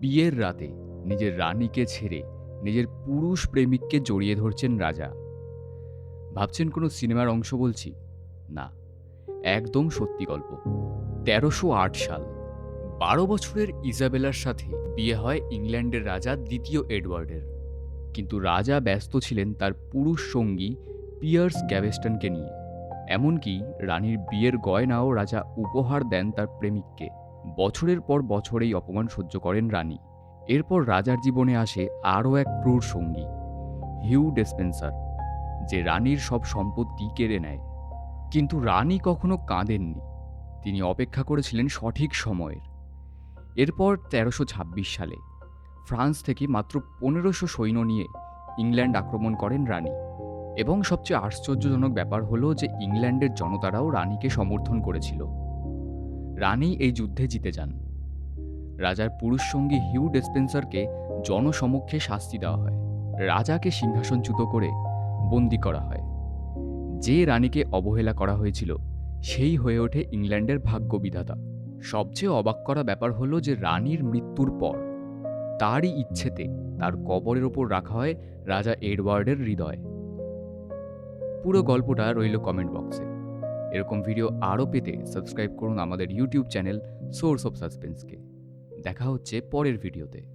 বিয়ের রাতে নিজের রানীকে ছেড়ে নিজের পুরুষ প্রেমিককে জড়িয়ে ধরছেন রাজা। ভাবছেন কোনো সিনেমার অংশ বলছি? না, একদম সত্যি গল্প। ১৩০৮ সাল ১২ বছরের ইজাবেলার সাথে বিয়ে হয় ইংল্যান্ডের রাজা দ্বিতীয় এডওয়ার্ডের। কিন্তু রাজা ব্যস্ত ছিলেন তার পুরুষ সঙ্গী পিয়ার্স গ্যাভেস্টনকে নিয়ে। এমনকি রানীর বিয়ের গয়নাও রাজা উপহার দেন তার প্রেমিককে। বছরের পর বছর এই অপমান সহ্য করেন রানী। এরপর রাজার জীবনে আসে আরও এক ক্রূর সঙ্গী, হিউ ডেসপেন্সার, যে রানীর সব সম্পত্তি কেড়ে নেয়। কিন্তু রানী কখনো কাঁদেননি। তিনি অপেক্ষা করেছিলেন সঠিক সময়ের। এরপর ১৩২৬ সালে ফ্রান্স থেকে মাত্র ১৫০০ সৈন্য নিয়ে ইংল্যান্ড আক্রমণ করেন রানী। এবং সবচেয়ে আশ্চর্যজনক ব্যাপার হলো যে ইংল্যান্ডের জনতারাও রানীকে সমর্থন করেছিল। রানী এই যুদ্ধে জিতে যান। রাজার পুরুষ সঙ্গী হিউ ডেসপেন্সারকে জনসমক্ষে শাস্তি দেওয়া হয়। রাজাকে সিংহাসনচ্যুত করে বন্দী করা হয়। যে রানীকে অবহেলা করা হয়েছিল সেই হয়ে ওঠে ইংল্যান্ডের ভাগ্য বিধাতা। সবচেয়ে অবাক করা ব্যাপার হলো যে রানীর মৃত্যুর পর তারই ইচ্ছেতে তার কবরের ওপর রাখা হয় রাজা এডওয়ার্ডের হৃদয়। পুরো গল্পটা রইল কমেন্ট বক্সে। এরকম ভিডিও আরও পেতে সাবস্ক্রাইব করুন আমাদের ইউটিউব চ্যানেল সোর্স অফ সাসপেন্সকে। দেখা হচ্ছে পরের ভিডিওতে।